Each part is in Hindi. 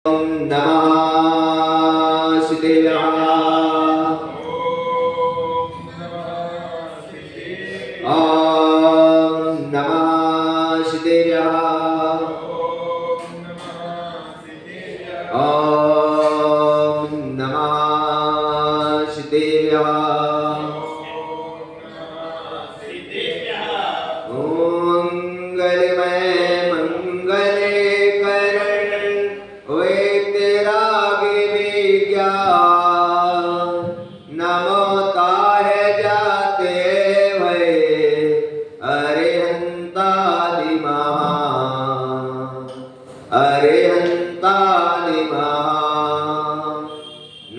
ओम नमः शिवाय। ओम नमः शिवाय। ओम नमः शिवाय। मंगलमय मंगले करण वे तेरा विज्ञान नमो ताहे जाते भय अरिहंतादि महा अरिहंतादि महा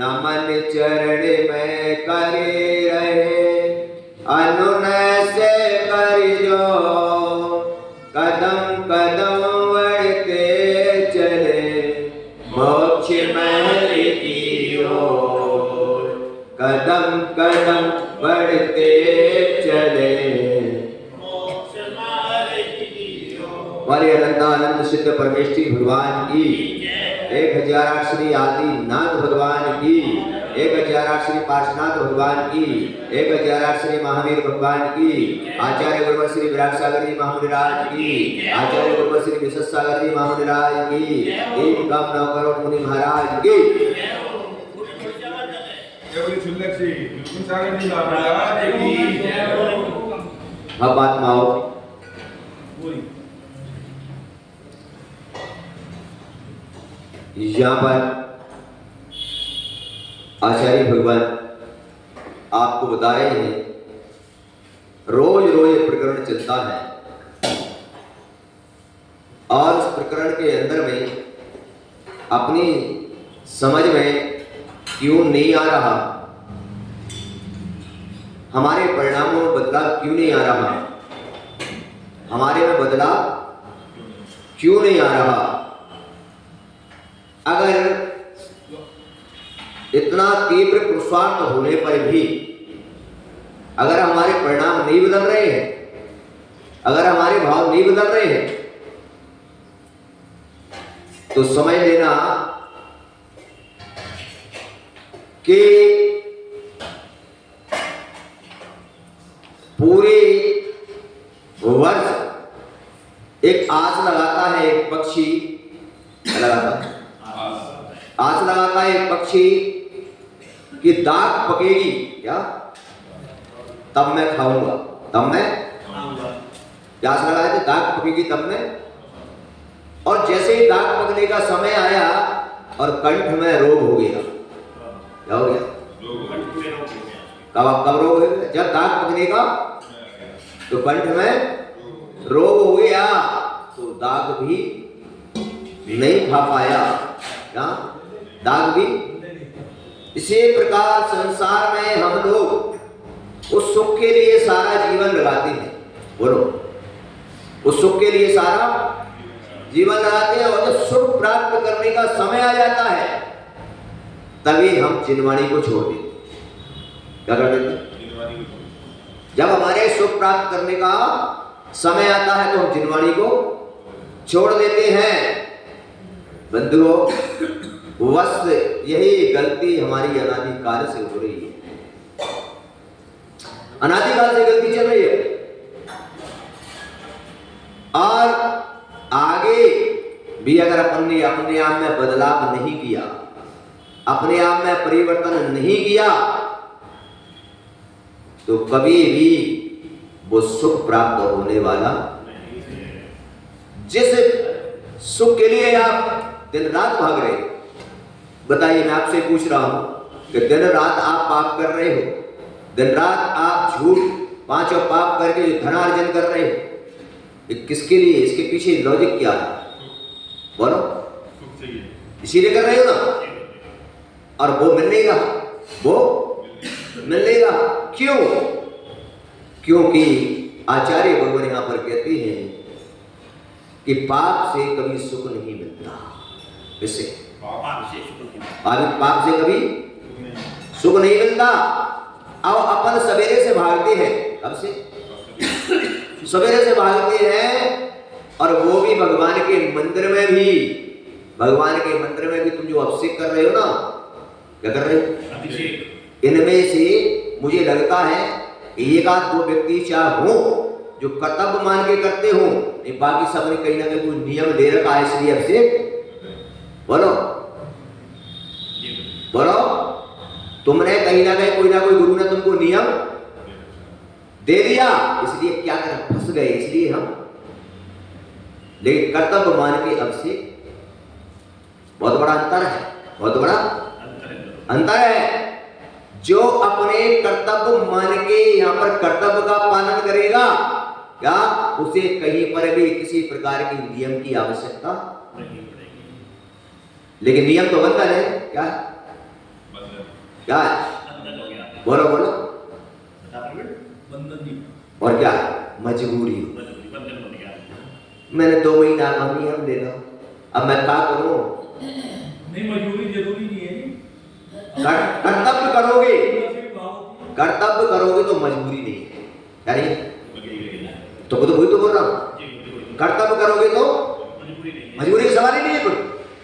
नमन चरण में करे रहे अनुनय से कर जो कदम कदम बढ़ते चले मोक्ष महल की ओर कदम कदम बढ़ते चले मोक्ष महल की ओर। वाले अनंतानंद सिद्ध परमेश्वरी भगवान की 1000 श्री आदि नाथ भगवान की 1000 श्री पार्श्वनाथ भगवान की 1000 श्री महावीर भगवान की आचार्य गुरु श्री विराट सागर जी महामुनिराज की आचार्य गुरु श्री विशेष सागर जी महामुनिराज की एक काम नौ करोड़ मुनि महाराज की अब बात माओ यहाँ पर आचार्य भगवान आपको बता रहे हैं रोज रोज प्रकरण चलता है और उस प्रकरण के अंदर में अपनी समझ में क्यों नहीं आ रहा, हमारे परिणामों में बदलाव क्यों नहीं आ रहा, हमारे में बदलाव क्यों नहीं आ रहा। अगर इतना तीव्र पुरुषार्थ होने पर भी अगर हमारे परिणाम नहीं बदल रहे हैं, अगर हमारे भाव नहीं बदल रहे हैं, तो समझ लेना कि पूरे वर्ष एक आस लगाता है एक पक्षी आस लगाता है एक पक्षी कि दाग पकेगी क्या तब मैं खाऊंगा, तब मैं आस लगाया थे दाग पकेगी तब मैं, और जैसे ही दाग पकने का समय आया और कंठ में रोग हो गया, क्या हो गया, कब रोग हो गया, जब दाग पकने का तो कंठ में रोग हो गया तो दाग भी नहीं खा पाया, क्या दाग भी। इसी प्रकार संसार में हम लोग उस सुख के लिए सारा जीवन लगाते हैं, बोलो उस सुख के लिए सारा जीवन लगाते हैं, और जब सुख प्राप्त करने का समय आ जाता है तभी हम चिन्हवाणी को छोड़ देते। क्या कर देते? जब हमारे सुख प्राप्त करने का समय आता है तो हम चिन्हवाणी को छोड़ देते हैं। बंधुओं, वस्त यही गलती हमारी अनादिकाल से हो रही है, अनादिकाल से गलती चल रही है, और आगे भी अगर अपन ने अपने आप में बदलाव नहीं किया, अपने आप में परिवर्तन नहीं किया, तो कभी भी वो सुख प्राप्त होने वाला। जिस सुख के लिए आप दिन रात भाग रहे, बताइए, मैं आपसे पूछ रहा हूं कि दिन रात आप पाप कर रहे हो, दिन रात आप झूठ पांचों पाप करके जो धनार्जन कर रहे हो, ये किसके लिए, इसके पीछे लॉजिक क्या है, बोलो, इसीलिए कर रहे हो ना, और वो मिल नहीं रहा, वो मिल नहीं रहा, क्यों? क्योंकि आचार्य भगवान यहां पर कहते हैं कि पाप से कभी सुख नहीं मिलता। वैसे पाप से कभी सुख नहीं मिलता। अब अपन सवेरे से भागते हैं, कब से? सवेरे से भागते हैं, और वो भी भगवान के मंदिर में भी भगवान के मंदिर में भी तुम जो अभिषेक कर रहे हो ना, क्या कर रहे हो? अभिषेक। इनमें से मुझे लगता है एक आध दो व्यक्ति चाहे हो जो कर्तव्य मान के करते हो, नहीं बाकी सबने कहीं ना कहीं कोई नियम दे रखा है इसलिए अभिषेक। बोलो बोलो, तुमने कहीं ना कहीं कोई ना कोई गुरु ने तुमको नियम दे दिया, इसलिए क्या करें, फंस गए इसलिए हम। लेकिन कर्तव्य मान के अभिषेक बहुत बड़ा अंतर है, बहुत बड़ा अंतर है। जो अपने कर्तव्य मान के यहाँ पर कर्तव्य का पालन करेगा, क्या उसे कहीं पर भी किसी प्रकार की नियम की आवश्यकता नहीं पड़ेगी। लेकिन नियम तो बंधन है, क्या है? क्या है? बोलो बोलो, और क्या है? मजबूरी। मैंने 2 महीना का नियम ले लो, अब मैं क्या करूं? नहीं, मजबूरी जरूरी नहीं है। कर्तव्य करोगे, कर्तव्य करोगे तो मजबूरी नहीं है, क्या नहीं? तो वही तो बोल रहा हूं, कर्तव्य करोगे तो मजबूरी का सवाल ही नहीं है,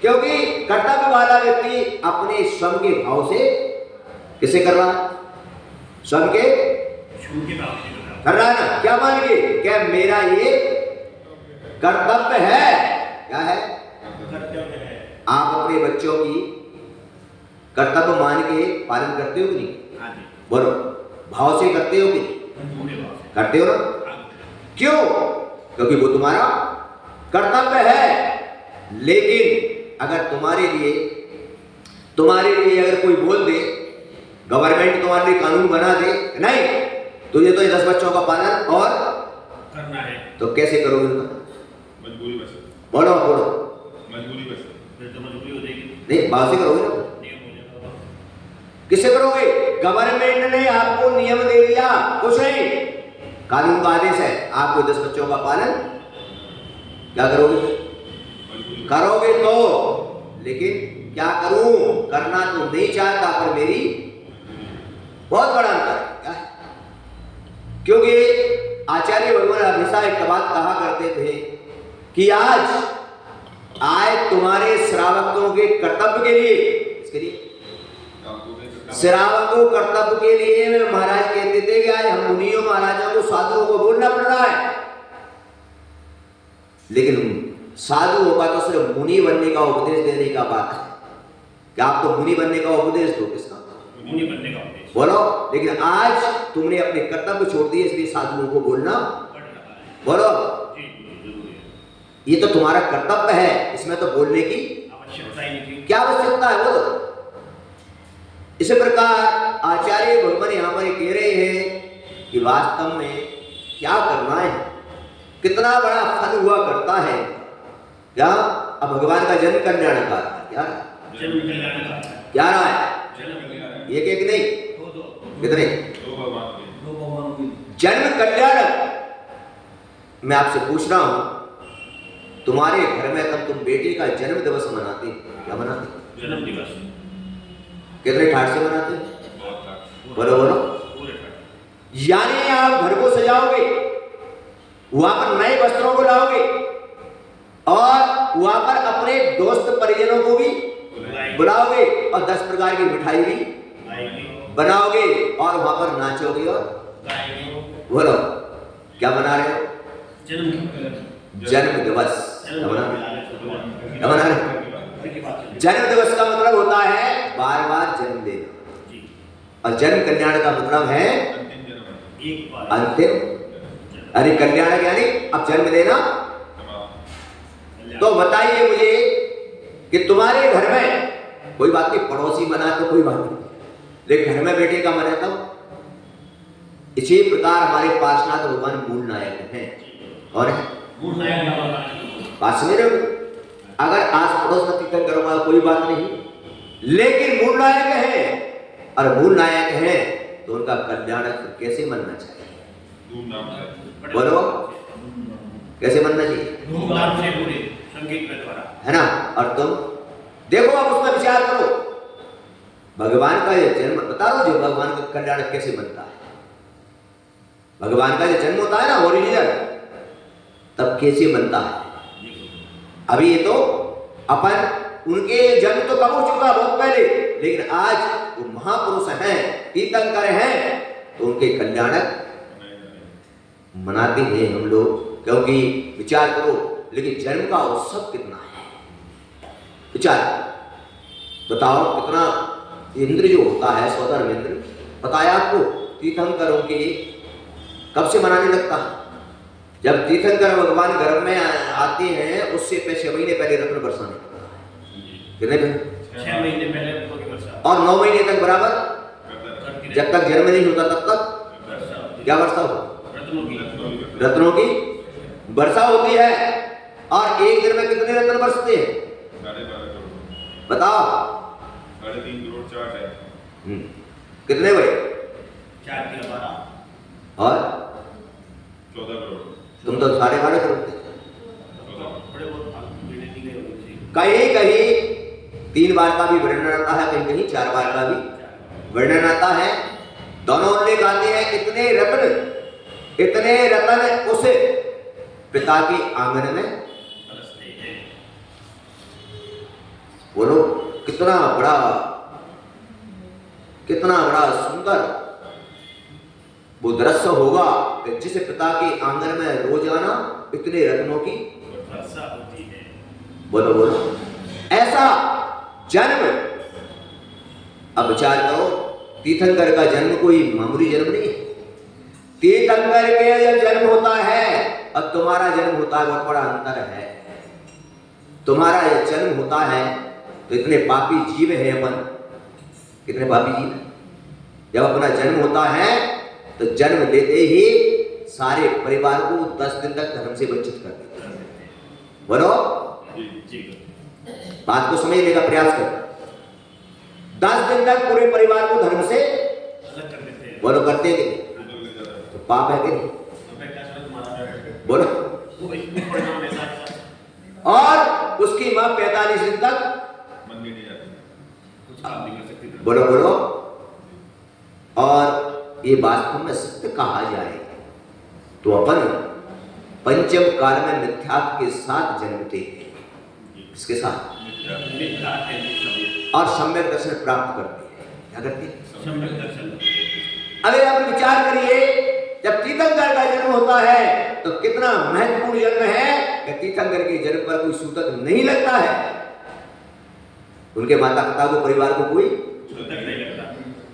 क्योंकि कर्तव्य वाला व्यक्ति अपने स्वयं के भाव से किसे कर रहा है? स्वयं के कर रहा है ना, क्या मान के, क्या मेरा ये कर्तव्य है? क्या है? आप अपने बच्चों की कर्तव्य मान के पालन करते हो कि नहीं? बोलो, भाव से करते हो कि नहीं? करते हो ना? क्यों? क्योंकि वो तुम्हारा कर्तव्य है। लेकिन अगर तुम्हारे लिए अगर कोई बोल दे, गवर्नमेंट तुम्हारे लिए कानून बना दे, नहीं तुझे तो ये 10 बच्चों का पालन और करना है, तो कैसे करोगे? मजबूरी बस। बोलो बोलो, मजबूरी बस। फिर तो मजबूरी हो जाएगी। नहीं, भाव से करोगे ना? किससे करोगे? गवर्नमेंट ने आपको नियम दे दिया, कुछ नहीं, कानून का आदेश है, आपको 10 बच्चों का पालन, क्या करोगे? करोगे तो, लेकिन क्या करूं, करना तो नहीं चाहता, पर मेरी बहुत बड़ा अंतर है, क्या है? क्योंकि आचार्य भगवान हमेशा एक बात कहा करते थे कि आज तुम्हारे श्रावकों के कर्तव्य के लिए, इसके लिए श्रावकों कर्तव्य के लिए महाराज कहते थे कि आज हम मुनियों महाराजों को साधुओं को बोलना पड़ रहा है। लेकिन साधु होगा तो सिर्फ मुनि बनने का उपदेश देने का बात है, क्या आप तो मुनि बनने का उपदेश दो? किसका मुनि बनने का उपदेश बोलो। लेकिन आज तुमने अपने कर्तव्य छोड़ दिए, इसलिए साधुओं को बोलना बोलो। ये तो तुम्हारा कर्तव्य है, इसमें तो बोलने की आवश्यकता ही नहीं, क्या आवश्यकता है बोलो। इसी प्रकार आचार्य भगवान यहाँ पर कह रहे हैं कि वास्तव में क्या करना है, कितना बड़ा फल हुआ करता है, क्या? अब भगवान का जन्म कल्याण का क्या क्या रहा है? एक नहीं, कितने? जन्म कल्याण। मैं आपसे पूछ रहा हूं, तुम्हारे घर में तब तुम बेटे का जन्म दिवस मनाते, क्या मनाते? जन्म दिवस कितने ठाट से मनाते? बोलो बोलो। यानी आप घर को सजाओगे, वहां पर नए वस्त्रों को लाओगे, और वहां पर अपने दोस्त परिजनों को भी बुलाओगे, और 10 प्रकार की मिठाई भी बनाओगे, और वहां पर नाचोगे और बोलो, क्या बना रहे हो? जन्म दिवस। क्या बना रहे हो? जन्म दिवस का मतलब होता है बार बार जन्म देना, और जन्म कल्याण का मतलब है अंतिम। अरे कल्याण यानी अब जन्म देना। तो बताइए मुझे कि तुम्हारे घर में कोई बात नहीं, पड़ोसी मना तो कोई बात नहीं, लेकिन घर में बेटे का मना तो। इसी प्रकार हमारे पार्श्वनाथ भगवान मूल नायक हैं, और बात समझ रहे हो? अगर आस पड़ोस में तीर्थन करूंगा कोई बात नहीं, लेकिन मूल नायक है, और मूल नायक है तो उनका कल्याण कैसे मनना चाहिए? बोलो, कैसे मनना चाहिए? धूमधाम से पूरे संगीत के द्वारा, है ना? और तुम देखो, अब उसमें विचार करो, भगवान का ये जन्म बता दो, जो भगवान का कल्याण कैसे बनता है। भगवान का जो जन्म होता है ना ओरिजिनल, तब कैसे बनता है? अभी ये तो अपन उनके जन्म तो कब हो चुका बहुत पहले, लेकिन आज वो महापुरुष हैं, तीर्थंकर हैं, तो उनके कल्याणक मनाते हैं हम लोग। क्योंकि विचार करो, लेकिन जन्म का उत्सव कितना है, विचार बताओ कितना। इंद्र जो होता है, स्वधर्म इंद्र, बताया आपको, तीर्थंकरों के कब से मनाने लगता है? जब तीर्थंकर भगवान गर्भ में आते हैं, उससे 6 महीने पहले रत्न बरसाने लगता है। कितने दिन? 6 महीने पहले वर्षा, और 9 महीने तक बराबर, करती रहे। जब तक जन्म नहीं होता तब तक क्या वर्षा हो? रत्नों की रत्नों की वर्षा होती है। और एक दिन में कितने रत्न बरसते हैं 12.5 करोड़, बताओ? 3.5 करोड़ चार्ट है। कितने हुए? 4 के 12 और 14 करोड़, तुम तो 12.5 करोड़ थे। 14 बड़े बहुत फालतू गिने नहीं गए होने चाहिए। कहीं कहीं 3 बार का भी वर्णन आता है, कहीं कहीं 4 बार का भी वर्णन आता है। दोनों उल्लेख आते हैं। इतने रत्न उस पिता के आंगन में बरसते हैं। बोलो कितना बड़ा सुंदर वो दृश्य होगा कि जिस पिता के आंगन में रोजाना इतने रत्नों की वर्षा होती है। बोलो ऐसा जन्म। अब विचार करो, तीर्थंकर का जन्म कोई मामूली जन्म नहीं है। तीर्थंकर के जब जन्म होता है और तुम्हारा जन्म होता है, बहुत बड़ा अंतर है। तुम्हारा जन्म होता है तो इतने पापी जीव है अपन, कितने पापी जीव है। जब अपना जन्म होता है तो जन्म लेते ही सारे परिवार को 10 दिन तक धर्म से वंचित कर देते हैं। बोलो, जी बात को समझने का प्रयास करो। 10 दिन तक पूरे परिवार को धर्म से अलग कर देते हैं। बोलो, करते थे तो पाप है कि नहीं? तो मैं क्या समझ मारा बोलो। वो इसमें परिणाम ऐसा है। और उसकी मां 45 दिन तक मन में नहीं जाती, कुछ काम नहीं कर सकती। बोलो। और ये वास्तव में सत्य कहा जाए तो अपन पंचम काल में मिथ्यात्व के साथ जन्मते हैं। इसके साथ मिथ्या है सब। और सम्यक दर्शन प्राप्त करते हैं। क्या करते हैं? सम्यक दर्शन। अगर आप विचार करिए, जब तीर्थंकर का जन्म होता है तो कितना महत्वपूर्ण जन्म है कि तीर्थंकर के जन्म पर कोई सूतक नहीं लगता है। उनके माता पिता को, परिवार को कोई सूतक नहीं लगता।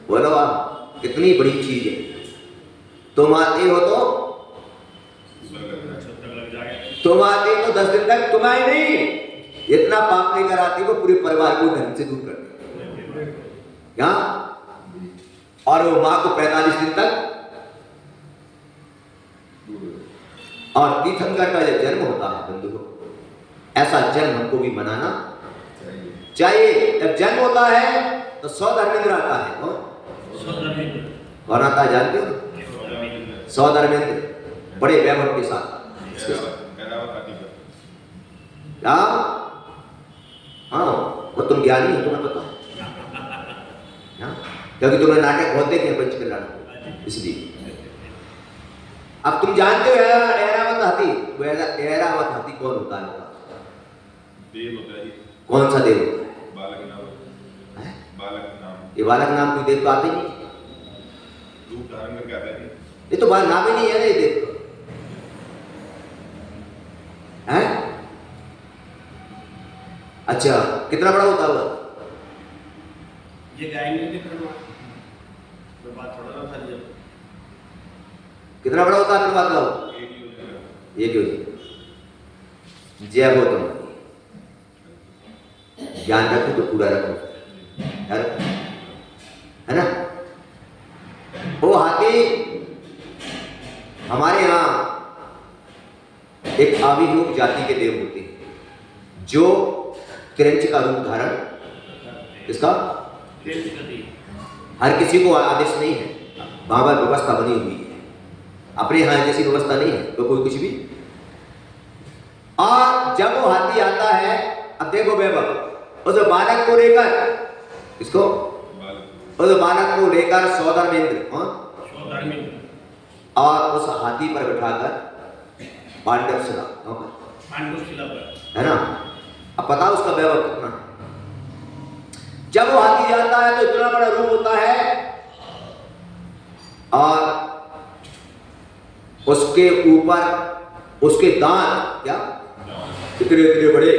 बोलो आप, कितनी बड़ी चीज है। तुम आते हो तो सूतक लग जाए। तुम आते तो 10 दिन तक तुम आए नहीं, इतना पाप लेकर आते हो पूरे परिवार को धर्म से दूर कर देते क्या? और वो मां को 45 दिन तक। और तीर्थंकर का जब जन्म होता है बंधुओं, ऐसा जन्म हमको भी मनाना चाहिए। जब जन्म होता है तो 100 धर्मेंद्र आता है। कौन आता है जानते हो? 100 धर्मेंद्र बड़े वैभव के साथ। हाँ, वो तुम ज्ञानी हो, तुम्हें पता है, क्योंकि तुम्हें नाटक बहुत देखे हैं पंचकल्याण, इसलिए। अब तुम जानते हो ऐरावत हाथी, वो ऐरावत हाथी कौन होता है? देव होता है। कौन सा देव होता है? बालक नाम। बालक नाम। ये बालक नाम कोई देव तो आते नहीं, रूप धारण करके आता है। ये तो बाल नाम ही नहीं है ना, ये देव है। अच्छा, कितना बड़ा होता हुआ? ये गाएंगे कि तो बात थोड़ा ना था जब कितना बड़ा होता है? बात बताओ। ये क्यों? जय हो तुम, ज्ञान रखो तो पूरा रखो, है ना। वो हाथी हमारे यहाँ एक आवियोग जाति के देव होते हैं, जो क्रंच का रूप धारण, इसका हर किसी को आदेश नहीं है, वहां पर व्यवस्था बनी हुई है। अपने यहाँ जैसी व्यवस्था नहीं है तो कोई कुछ भी। और जब वो हाथी आता है, अब देखो वैभव, उस बालक को लेकर, इसको उस बालक को लेकर 100 धर्मेंद्र और उस हाथी पर बिठाकर पांडव शिला पर, है ना। अब पता उसका वैभव कितना है? जब वो हाथी जाता है तो इतना बड़ा रूप होता है और उसके ऊपर उसके दांत क्या इतने इतने बड़े,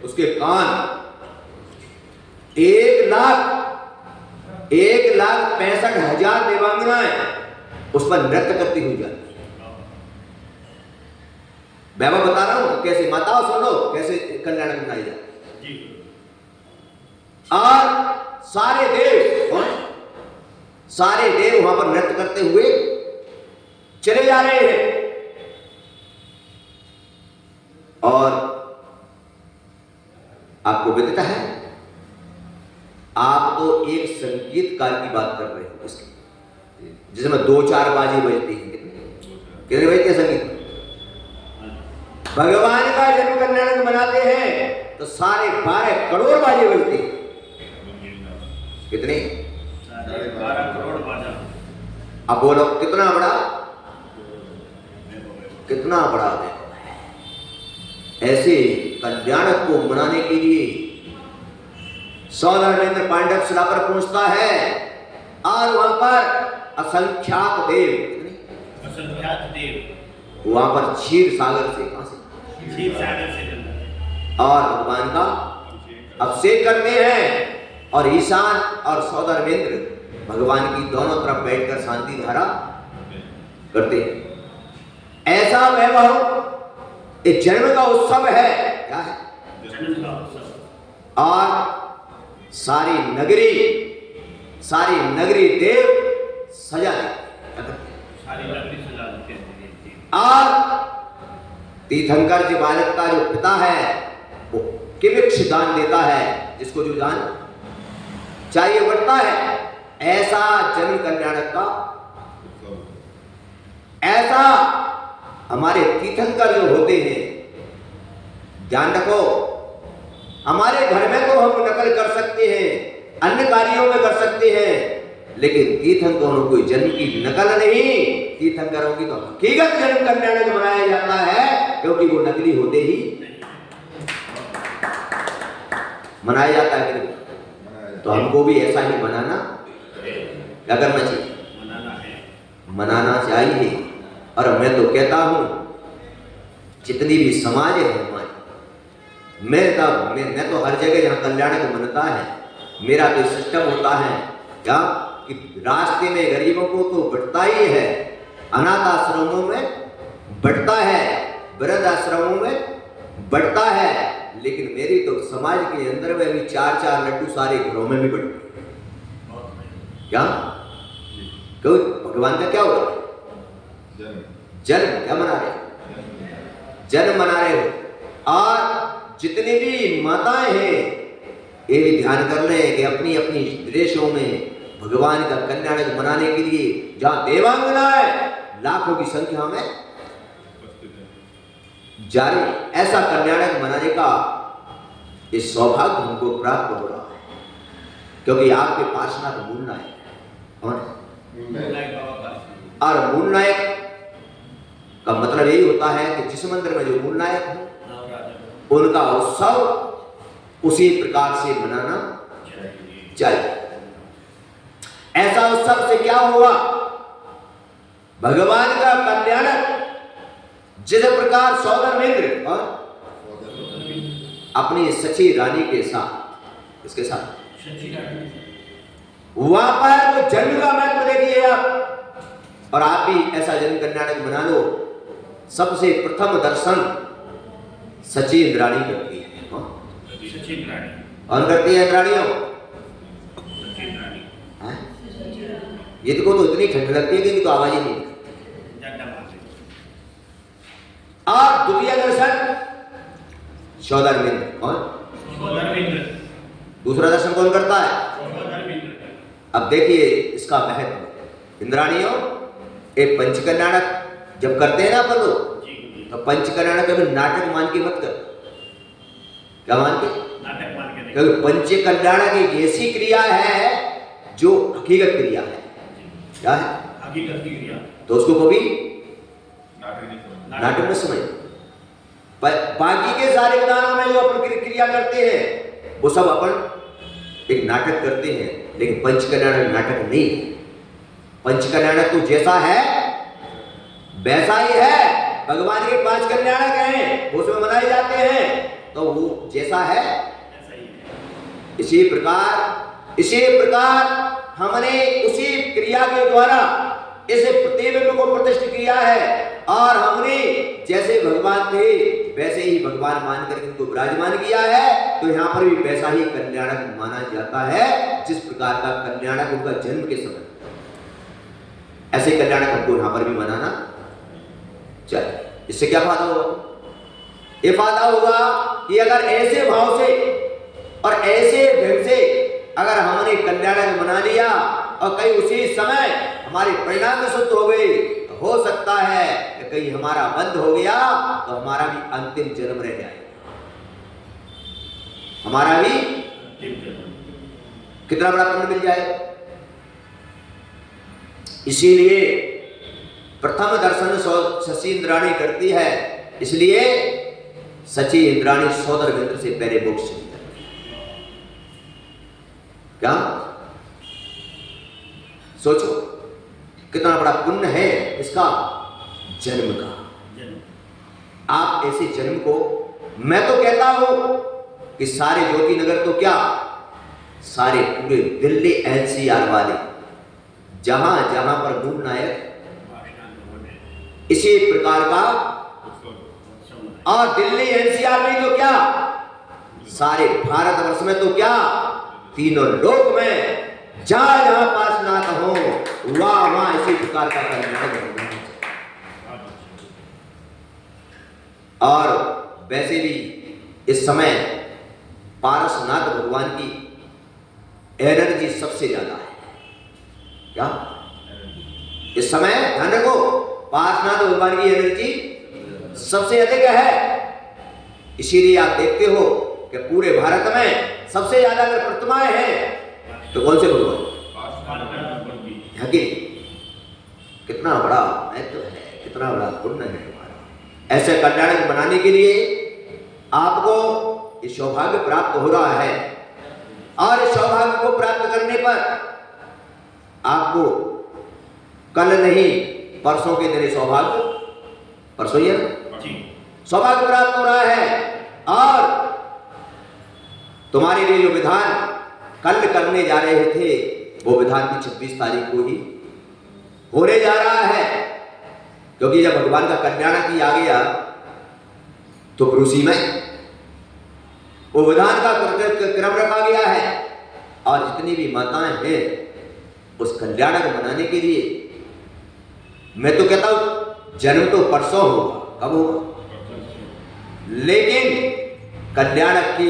उसके कान 1,65,000 देवांगनाएं उस पर नृत्य करती हुई जाती है। मैं बता रहा हूं कैसे, माताओं सुनो कैसे कल्याण मनाई जाती है। और सारे देव वहां पर नृत्य करते हुए चले जा रहे हैं। और आपको विदित है, आप तो एक संगीतकार की बात कर रहे हो इसकी, जिसमें 2-4 बाजे बजती हैं। कितने बजते हैं संगीत? भगवान का जन्म कल्याण मनाते हैं तो 12.5 करोड़ बाजे बजते हैं। कितने? 12 करोड़ बाजा। अब बोलो कितना बड़ा देखो। ऐसे कल्याणक को मनाने के लिए सौधर्मेंद्र पांडव शिला पर पहुंचता है और वहां पर असंख्यात देव वहां पर क्षीर सागर से और भगवान का अभिषेक करते हैं और ईशान और सौधर्मेंद्र भगवान की दोनों तरफ बैठकर शांति धारा करते हैं। ऐसा वैभव एक जन्म का उत्सव है। क्या है? जन्म का उत्सव। और सारी नगरी देव सजा देते हैं। और तीर्थंकर जी बालक का जो पिता है वो किमिक्ष दान देता है, जिसको जो दान चाहिए बढ़ता है। ऐसा जन्म कल्याणक का, ऐसा हमारे तीर्थंकर जो होते हैं, ध्यान रखो, हमारे घर में तो हम नकल कर सकते हैं, अन्य कार्यों में कर सकते हैं, लेकिन तीर्थंकरों कोई जन्म की नकल नहीं। तीर्थंकरों की तो हकीकत जन्म कल्याणक मनाया जाता है, क्योंकि वो नकली होते ही मनाया जाता है। तो हमको भी ऐसा ही मनाना, क्या करना चाहिए? मनाना चाहिए। और मैं तो कहता हूं जितनी भी समाज है हमारी, मैं तो हर जगह जहां कल्याणक मनता है, मेरा तो सिस्टम होता है क्या कि रास्ते में गरीबों को तो बढ़ता ही है, अनाथ आश्रमों में बढ़ता है, वृद्ध आश्रमों में बढ़ता है, लेकिन मेरी तो समाज के अंदर में भी 4-4 लड्डू सारे घरों में भी बढ़ते हैं। क्या क्यों? भगवान का क्या होगा? जन्म क्या मना रहे? जन्म मना रहे हो। और जितनी भी माताएं हैं ये भी ध्यान कर रहे हैं कि अपनी अपनी देशों में भगवान का कल्याणक मनाने के लिए जहां देवांगनाएं लाखों की संख्या में जारी, ऐसा कल्याणक मनाने का ये सौभाग्य हमको प्राप्त हो रहा है, क्योंकि आपके पार्षनाथ मूल नायक कौन है? और मूल नायक का मतलब यही होता है कि जिस मंदिर में जो मूल नायक हो उनका उत्सव उसी प्रकार से मनाना चाहिए। ऐसा उत्सव से क्या हुआ? भगवान का कल्याणक जिस प्रकार सौधर्मेंद्र और अपनी सची रानी के साथ, इसके साथ वहां पर वो जन्म का महत्व देखिए आप, और आप भी ऐसा जन्म कल्याणक बना लो। सबसे प्रथम दर्शन सची इंद्राणी करती है। कौन करती है? इंद्राणियों। ये तो इतनी ठंड लगती है कि तो आवाज ही नहीं निकलती। और द्वितीय दर्शन सौधर्मेंद्र। कौन? दूसरा दर्शन कौन करता है? अब देखिए इसका महत्व। इंद्राणियों एक पंचकल्याणक जब करते हैं ना अपन लोग, तो पंचकल्याणक कभी नाटक मान के मत कर। क्या मान के? नाटक मान के नहीं। क्योंकि पंचकल्याणक एक ऐसी क्रिया है जो हकीकत क्रिया है। क्या है? हकीकत की क्रिया। तो उसको कभी नाटक में समझ। बाकी के सारे विधानों में जो अपन क्रिया करते हैं वो सब अपन एक नाटक करते हैं, लेकिन पंचकल्याण नाटक नहीं है। पंचकल्याण तो जैसा है वैसा ही है। भगवान के 5 कल्याणक हैं, वो उसमें मनाए जाते हैं, तो वो जैसा है ऐसा ही है। इसी प्रकार हमने उसी क्रिया के द्वारा इस प्रतिबिंब को प्रतिष्ठित किया है, और हमने जैसे भगवान थे वैसे ही भगवान मानकर इनको विराजमान किया है। तो यहाँ पर भी वैसा ही कल्याणक माना जाता है, जिस प्रकार का कल्याणक उनका जन्म के समय, ऐसे कल्याणक हमको यहाँ पर भी मनाना चाहिए। इससे क्या फायदा होगा? ये फायदा होगा कि अगर ऐसे भाव से और ऐसे ढंग से अगर हमने कल्याणक मना लिया और कहीं उसी समय हमारे परिणाम में शुद्ध हो गए, तो हो सकता है कि कहीं हमारा बंद हो गया तो हमारा भी अंतिम जन्म रह जाए, हमारा भी कितना बड़ा पुण्य मिल जाए। इसीलिए प्रथम दर्शन शशि इंद्राणी करती है, इसलिए शची इंद्राणी सोदर मित्र से पहले मोक्ष चली जाती है। क्या सोचो कितना बड़ा पुण्य है इसका जन्म का। आप ऐसे जन्म को, मैं तो कहता हूं कि सारे ज्योति नगर तो क्या, सारे पूरे दिल्ली एनसीआर वाले जहां जहां पर मूल नायक इसी प्रकार का, और दिल्ली एनसीआर में तो क्या, सारे भारतवर्ष में तो क्या, तीनों लोक में जहां जहां पार्श्वनाथ हो वहां वहां इसी प्रकार का कल्याण। और वैसे भी इस समय पार्श्वनाथ भगवान की एनर्जी सबसे ज्यादा है। क्या इस समय ध्यान रखो, पार्श्वनाथ भगवान की एनर्जी सबसे अधिक है। इसीलिए आप देखते हो कि पूरे भारत में सबसे ज्यादा अगर प्रतिमाएं हैं तो कौन से भगवान? कितना बड़ा महत्व है, कितना बड़ा पुण्य है हमारा। ऐसे कल्याण बनाने के लिए आपको ये सौभाग्य प्राप्त हो रहा है, और इस सौभाग्य को प्राप्त करने पर आपको कल नहीं परसों के दिन सौभाग्य, परसों ही सौभाग्य प्राप्त हो रहा है। और तुम्हारे लिए जो विधान कल करने जा रहे थे वो विधान की 26 तारीख को ही होने जा रहा है, क्योंकि जब भगवान का कल्याण किया गया तो रूसी में वो विधान का क्रम रखा गया है, और जितनी भी माताएं हैं उस कल्याण को मनाने के लिए, मैं तो कहता हूं जन्म तो परसों होगा, कब होगा, लेकिन कल्याण की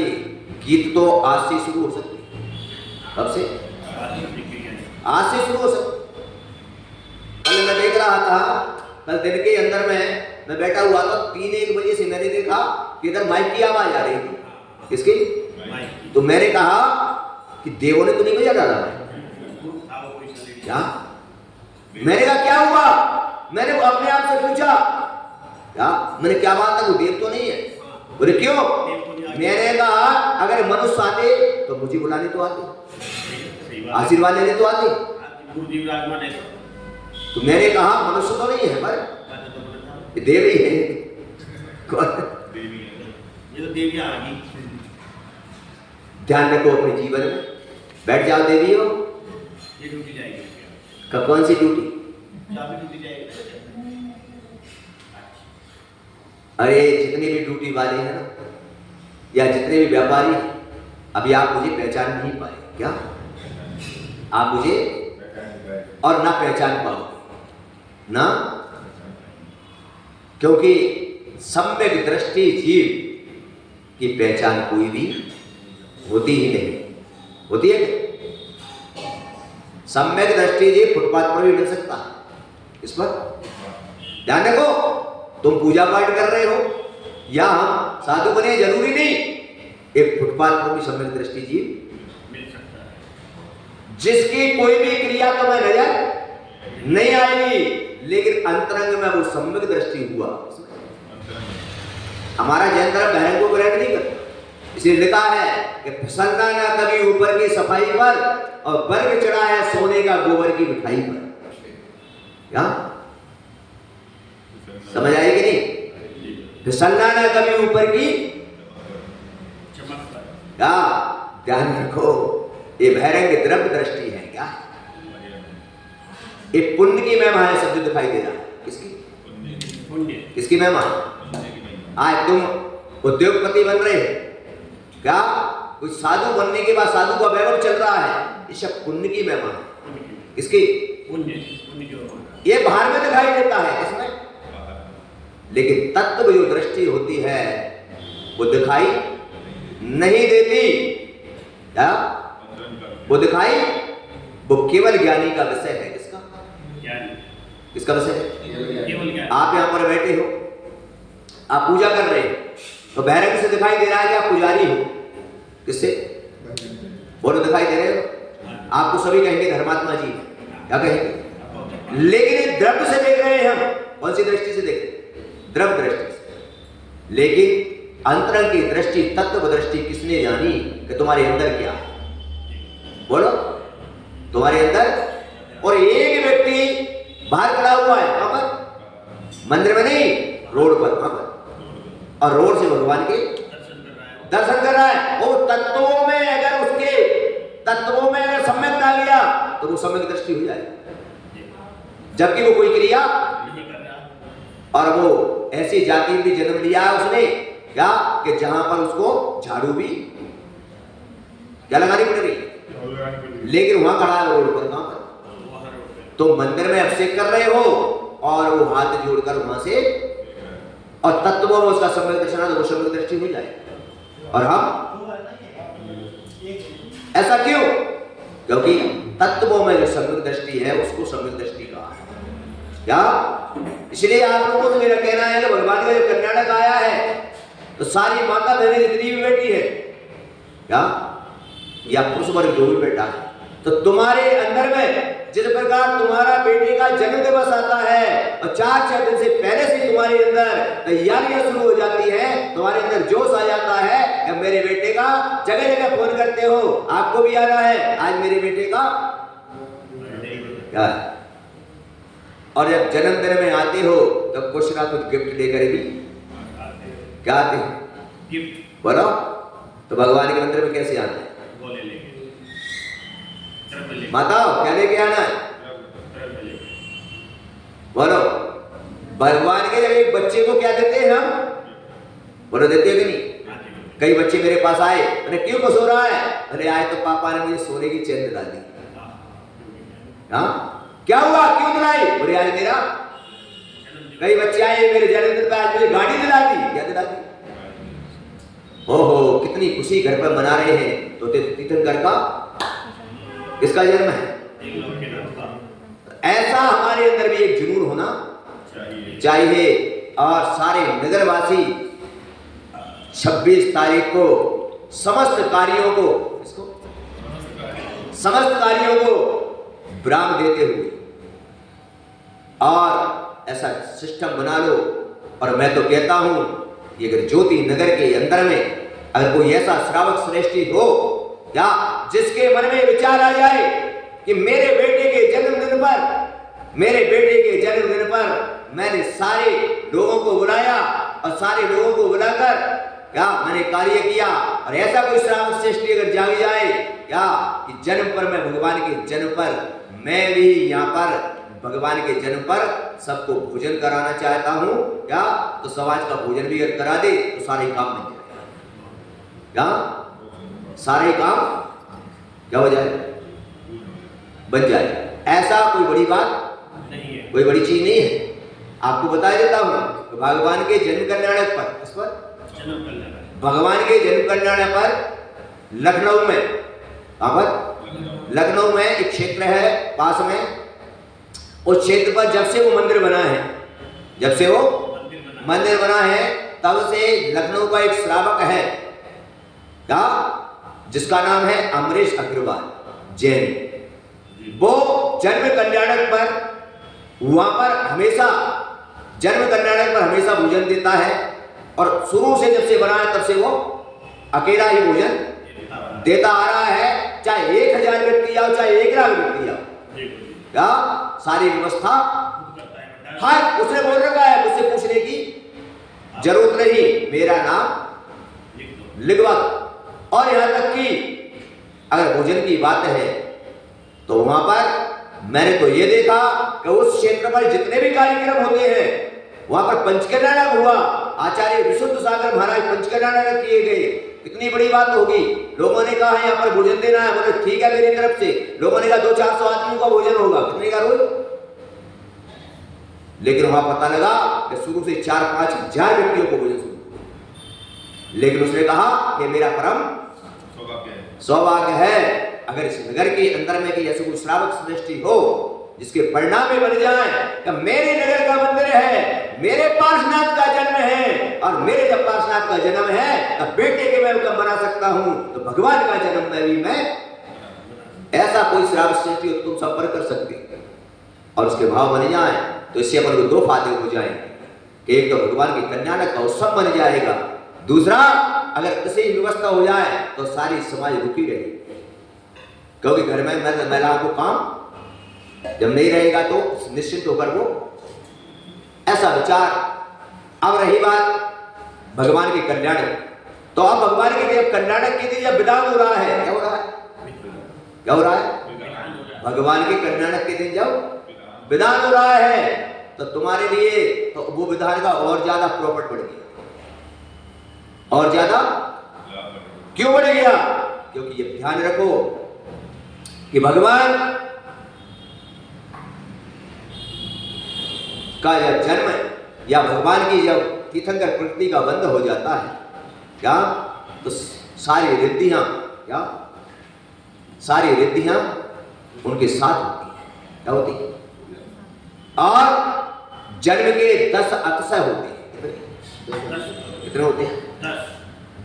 गीत तो आज से शुरू हो सकती है। कब से? आज से शुरू हो सकती। कल मैं देख रहा था, कल दिन के अंदर में मैं बैठा हुआ था, 3-1 बजे से मैंने देखा कि इधर माइक की आवाज आ रही थी। किसकी? तो मैंने कहा कि देवों ने तो नहीं बजा डाला क्या? मैंने कहा क्या हुआ? मैंने अपने आप से पूछा, क्या मैंने क्या बात है, वो देव तो नहीं है? बोले क्यों? मैंने कहा अगर मनुष्य आते तो मुझे बुलाने तो आते, आशीर्वाद लेने तो आते। तो मैंने कहा मनुष्य तो नहीं है, पर देव ही है। ये तो देवियां आ गई। ध्यान रखो अपने जीवन में, बैठ जाओ देवी हो। ये ड्यूटी जाएगी कौन सी ड्यूटी? ड्यूटी जाएगी। अरे जितने भी ड्यूटी वाले हैं ना, या जितने भी व्यापारी, अभी आप मुझे पहचान नहीं पाए क्या? आप मुझे और ना पहचान पाओगे ना, क्योंकि सम्यक दृष्टि जीव की पहचान कोई भी होती ही नहीं। होती है क्या? सम्यक दृष्टि जीव फुटपाथ पर भी मिल सकता है। इस पर ध्यान रखो। तुम पूजा पाठ कर रहे हो या हम साधु बने, जरूरी नहीं, एक फुटपाथ पर भी सम्यक दृष्टि जीव मिल सकता है, जिसकी कोई भी क्रिया तुम्हें नजर नहीं आएगी, लेकिन अंतरंग में वो सम्यक दृष्टि हुआ। हमारा जैन धर्म बहन को ग्रहण नहीं करता, इसलिए लिखा है कि फिसलना ना कभी ऊपर की सफाई सफाई पर और वर्ग चढ़ा है सोने का गोबर की मिठाई पर। क्या समझ आई कि नहीं? फिसलना ना कभी ऊपर की चमक पर। क्या ध्यान रखो, ये बहिरंग द्रव्य दृष्टि है। क्या ये पुण्य की महिमा है, शब्द दिखाई दे रहा है। किसकी? पुण्य। किसकी महिमा? आज तुम उद्योगपति बन रहे हो, क्या कुछ साधु बनने के बाद साधु का वैभव चल रहा है, ये सब पुण्य की महिमा है। किसकी? पुण्य। पुण्य की महिमा। ये बाहर में दिखाई देता है, इसमें, लेकिन तत्व जो दृष्टि होती है वो दिखाई नहीं देती। क्या वो दिखाई? वो केवल ज्ञानी का विषय है। किसका? ज्ञानी। किसका विषय है? केवल ज्ञानी। आप यहाँ पर बैठे हो, आप पूजा कर रहे हो, तो बहरंग से दिखाई दे रहा है कि आप पुजारी हो। किससे? बोलो, दिखाई दे रहे हो? आपको सभी कहेंगे धर्मात्मा जी, क्या कहेंगे? लेकिन ये द्रव्य से देख रहे हैं हम। कौन सी दृष्टि से देख रहे हैं? द्रव्य दृष्टि से। लेकिन अंतरंग की दृष्टि, तत्व दृष्टि किसने जानी कि तुम्हारे अंदर क्या है? बोलो, तुम्हारे अंदर। और एक व्यक्ति बाहर खड़ा हुआ है, कहां पर? मंदिर में नहीं, रोड पर। कहां पर? और रोड से भगवान के दर्शन कर रहा है। वो तत्वों में अगर उसके तत्वों में अगर सम्यक आ गया तो वो सम्यक दृष्टि हो जाए, जबकि वो कोई क्रिया नहीं कर रहा। और वो ऐसी जाति में भी जन्म लिया है उसने, क्या कि जहां पर उसको झाड़ू भी क्या लगानी पड़ रही, लेकिन वहां खड़ा है रोड पर। कहां पर? तो मंदिर में अभिषेक कर रहे हो और वो हाथ जोड़कर वहां से, और तत्वों में उसका सम्यक दर्शन है तो वो सम्यक दृष्टि हो जाए। और हम ऐसा क्यों? क्योंकि तत्वों में जो सम्यक दृष्टि है उसको सम्यक दृष्टि कहा है। क्या? इसलिए आप लोगों से मेरा कहना है कि भगवान का जो कर्नाटक आया है तो सारी माता बहनें जितनी भी बेटी है, क्या, या पुरुष वर्ग जो भी बेटा है, तो तुम्हारे अंदर में जिस प्रकार तुम्हारा बेटे का जन्म दिवस आता है और 4 दिन से पहले से तुम्हारे अंदर तैयारियां शुरू हो जाती है, तुम्हारे अंदर जोश आ जाता है कि मेरे बेटे का, जगह जगह फोन करते हो, आपको भी आ रहा है आज मेरे बेटे का क्या है। और जब जन्मदिन में आते हो तो कुछ ना कुछ गिफ्ट लेकर भी क्या आते हो? गिफ्ट। बोलो, तो भगवान के मंदिर में कैसे आना है? बोले लेके। बताओ क्या लेके आना है? बोलो, भगवान के जब एक बच्चे को क्या देते हैं हम? बोलो, देते हैं कि नहीं? कई बच्चे मेरे पास आए, अरे क्यों खुश हो रहा है? अरे आए तो पापा ने मुझे सोने की चेन दिला दी। हाँ, क्या हुआ, क्यों दिलाई? बोले आज मेरा। कई बच्चे आए मेरे जन्मदिन पर, आज मुझे गाड़ी दिला दी। क्या दिला दी? ओहो, कितनी खुशी घर पर मना रहे हैं। तो तीर्थंकर का किसका जन्म है? ऐसा हमारे अंदर भी एक जुनून होना चाहिए। और सारे नगरवासी 26 तारीख को समस्त कार्यों को विराम देते हुए, और ऐसा सिस्टम बना लो। और मैं तो कहता हूं कि अगर ज्योति नगर के अंदर में अगर कोई ऐसा श्रावक श्रेष्ठी हो, या जिसके मन में विचार आ जाए कि मेरे बेटे के जन्मदिन पर मैंने सारे लोगों को बुलाया और सारे लोगों को बुलाकर क्या मैंने कार्य किया, और ऐसा कोई श्रावक श्रेष्ठी अगर जाग जाए क्या कि जन्म पर मैं भगवान के जन्म पर मैं भी यहाँ पर भगवान के जन्म पर सबको भोजन कराना चाहता हूँ, क्या तो समाज का भोजन भी अगर करा दे तो सारे काम बन जाएगा। क्या सारे काम क्या हो जाए? बन जाए। ऐसा कोई बड़ी बात नहीं है, कोई बड़ी चीज नहीं है। आपको बता देता हूं तो भगवान के जन्म कल्याण पर, इस पर भगवान के जन्म कल्याण पर लखनऊ में, कहां पर? लखनऊ में एक क्षेत्र है पास में, उस क्षेत्र पर जब से वो मंदिर बना है तब से लखनऊ का एक श्रावक है, क्या, जिसका नाम है अमरीश अग्रवाल जैन। वो जन्म कल्याणक पर वहां पर हमेशा जन्म कल्याणक पर हमेशा भोजन देता है, और शुरू से जब से बना है तब से वो अकेला ही भोजन देता आ रहा है। चाहे 1 1 लाख व्यक्ति आओ, क्या सारी व्यवस्था हाँ उसने बोल रखा है, मुझसे पूछने की जरूरत नहीं, मेरा नाम लिखवा दो। और यहां तक कि अगर भोजन की बात है तो वहां पर मैंने तो ये देखा कि उस क्षेत्र पर जितने भी कार्यक्रम होते हैं वहां पर पंचकन्यायक हुआ, आचार्य विशुद्ध सागर महाराज पंचकन्यायक किए गए। कितनी बड़ी बात होगी। लोगों ने कहा यहाँ पर भोजन देना है, बोले ठीक है मेरी तरफ से। लोगों ने कहा 200-400 आदमियों का भोजन होगा, कितने का रोज। लेकिन वहां पता लगा कि शुरू से 4-5 हजार व्यक्तियों को भोजन शुरू। लेकिन उसने कहा कि मेरा परम सौभाग्य है अगर इस नगर के अंदर में कि ऐसे कोई श्रावक सृष्टि हो जिसके परिणाम में बन जाए कि मेरे नगर का मंदिर है, मेरे पार्श्वनाथ का जन्म है, और मेरे जब पार्श्वनाथ का जन्म है तब बेटे के मैं कब बना सकता हूं, तो भगवान का जन्म में भी मैं ऐसा कोई श्रावक सृष्टि हो तो तुम संपर्क कर सकते और उसके भाव बन जाए तो इससे अपन को 2 फायदे हो जाएंगे। एक तो भगवान की कल्याण का उत्सव बन जाएगा, दूसरा अगर ऐसी व्यवस्था हो जाए तो सारी समाज रुकी रहेगी। क्योंकि घर में महिलाओं को काम जब नहीं रहेगा तो निश्चित होकर वो ऐसा विचार। अब रही बात भगवान के कल्याण, तो अब भगवान के जब कल्याणक के लिए जब विधान हो रहा है, क्या हो रहा है, क्या हो रहा है, भगवान के कल्याणक के दिन जब विधान हो रहा है तो तुम्हारे लिए तो वो विधान का और ज्यादा प्रॉफिट बढ़ गया, और ज्यादा क्यों बढ़ गया, क्योंकि ये ध्यान रखो कि भगवान का जब जन्म या भगवान की जब तीर्थंकर प्रकृति का बंध हो जाता है क्या, तो सारी रिद्धियां क्या, सारी रिद्धियां उनके साथ होती है, क्या होती है, और जन्म के 10 अतिशय होते हैं। कितने होते हैं?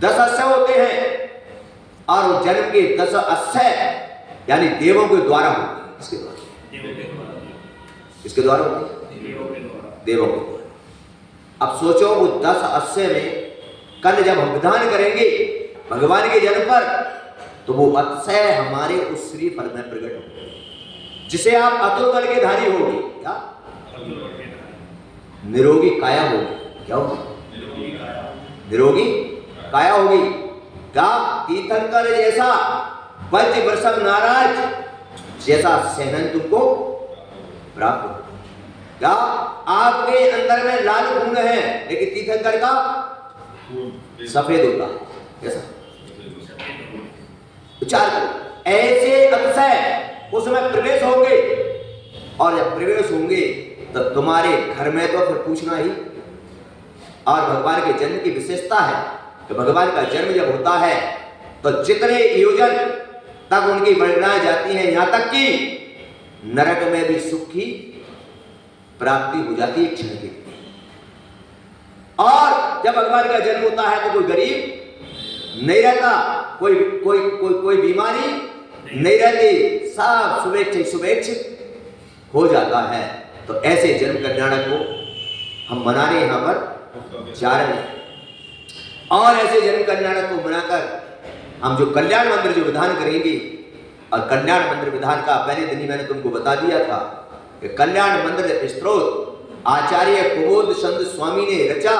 10 अतिशय होते हैं, और वो जन्म के 10 अतिशय यानी देवों के द्वारा होते हैं। किसके द्वारा? किसके द्वारा होते हैं? देवों के द्वारा। अब सोचो वो 10 अतिशय में कल जब हम विधान करेंगे भगवान के जन्म पर तो वो अतिशय हमारे उस श्री फल में प्रकट होंगे जिसे आप अतुल बल के धारी होंगे, क्या निरोगी काया होगी, क्या होगी, निरोगी काया होगी, क्या तीर्थंकर जैसा वज्र वृषभ नाराज जैसा सहन तुमको प्राप्त हो। क्या आपके अंदर में लाल खून है लेकिन तीर्थंकर का सफेद होता है, कैसा विचार करो। ऐसे अतिशय उसमें प्रवेश होंगे, और जब प्रवेश होंगे तो तुम्हारे घर में तो फिर पूछना ही। और भगवान के जन्म की विशेषता है कि भगवान का जन्म जब होता है तो जितने योजन तक उनकी वर्णनाएं जाती हैं, यहां तक कि नरक में भी सुख की प्राप्ति हो जाती है क्षण के लिए। और जब भगवान का जन्म होता है तो कोई गरीब नहीं रहता, कोई कोई कोई कोई बीमारी नहीं रहती, सब शुभेच्छित हो जाता है। तो ऐसे जन्म कल्याणक को हम मनाने यहाँ पर जा रहे हैं, और ऐसे जन्म कल्याणक को मनाकर हम जो कल्याण मंदिर जो विधान करेंगे, और कल्याण मंदिर विधान का पहले दिन ही मैंने तुमको बता दिया था कि कल्याण मंदिर स्त्रोत आचार्य कुबोध चंद्र स्वामी ने रचा,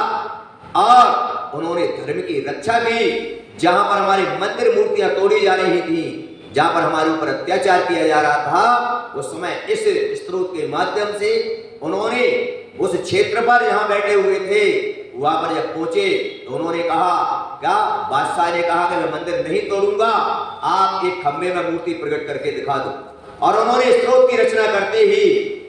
और उन्होंने धर्म की रक्षा की। जहां पर हमारी मंदिर मूर्तियां तोड़ी जा रही थी, जहां पर हमारे ऊपर अत्याचार किया जा रहा था, उस समय इस स्त्रोत के माध्यम से उन्होंने उस क्षेत्र पर जहां बैठे हुए थे वहां पर जब पहुंचे तो उन्होंने कहा, क्या बादशाह ने कहा कि मैं मंदिर नहीं तोड़ूंगा, आप एक खंबे में मूर्ति प्रकट करके दिखा दो। और उन्होंने स्त्रोत की रचना करते ही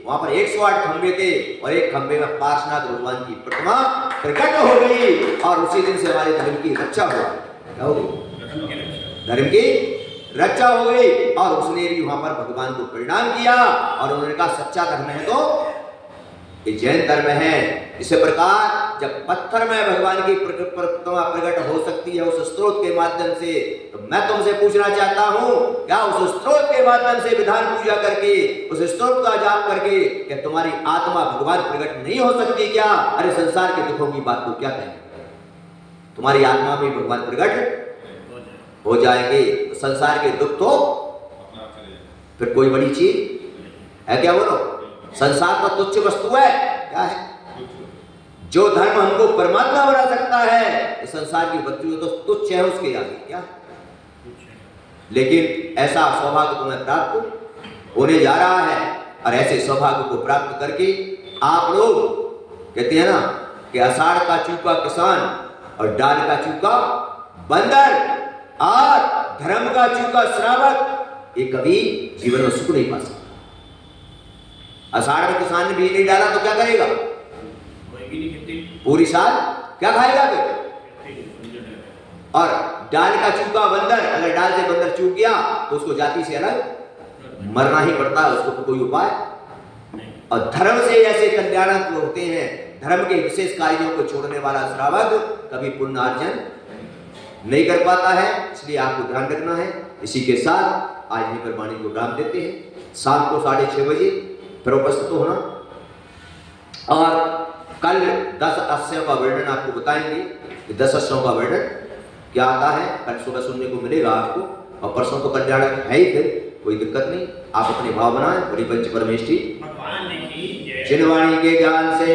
वहां पर 108 खंबे थे, और एक खंबे में पार्श्वनाथ भगवान की प्रतिमा प्रकट हो गई, और उसी दिन से हमारे धर्म की रक्षा हुआ। क्या हो गई? धर्म की रक्षा हो गई। और उसने भी वहां पर भगवान को प्रणाम किया, और उन्होंने कहा सच्चा धर्म है तो ये जैन धर्म है। इसी प्रकार जब पत्थर में भगवान की प्रतिमा प्रकट हो सकती है उस स्त्रोत के माध्यम से, तो मैं तुमसे पूछना चाहता हूं, क्या उस स्त्रोत के माध्यम से विधान पूजा करके, उस स्त्रोत का जाप करके, क्या तुम्हारी आत्मा भगवान प्रकट नहीं हो सकती क्या? अरे संसार के दुखों की बात को क्या कहें, तुम्हारी आत्मा में भगवान प्रकट हो जाएंगे, तो संसार के दुख तो फिर कोई बड़ी चीज है क्या? बोलो, संसार तो तुच्छ वस्तु है। क्या है? जो धर्म हमको परमात्मा बना सकता है, इस संसार की वस्तु तो तुच्छ है उसके आगे। क्या? लेकिन ऐसा सौभाग्य तुम्हें प्राप्त होने जा रहा है, और ऐसे सौभाग्य को प्राप्त करके आप लोग कहते हैं ना कि आषाढ़ का चूका किसान और डाल का चूका बंदर और धर्म का चूका श्रावक, ये कभी जीवन में सुख नहीं पा सकता। आषाढ़ में किसान ने बीज नहीं डाला तो क्या करेगा? पूरी साल क्या खाएगा फिर? और डाल का चूका बंदर, अगर डाल से बंदर चूक गया तो उसको जाति से अलग मरना ही पड़ता है, उसको कोई उपाय नहीं। और धर्म से ऐसे कल्याणक होते हैं, धर्म के विशेष कार्यों को छोड़ने वाला श्रावक कभी पुण्यार्जन नहीं कर पाता है। इसलिए आपको ध्यान रखना है। इसी के साथ आज यहीं पर वाणी को विराम देते हैं। शाम को 6:30 बजे फिर उपस्थित होना, और कल 10 अस्यों का वर्णन आपको बताएंगे। 10 अस्यों का वर्णन क्या आता है कल सुबह सुनने को मिलेगा आपको, और परसों तो कल्याणक है ही, फिर कोई दिक्कत नहीं। आप अपने भाव बनाएं। बड़ी पंच परमेष्ठी भगवान ने की जय। जिन वाणी के ज्ञान से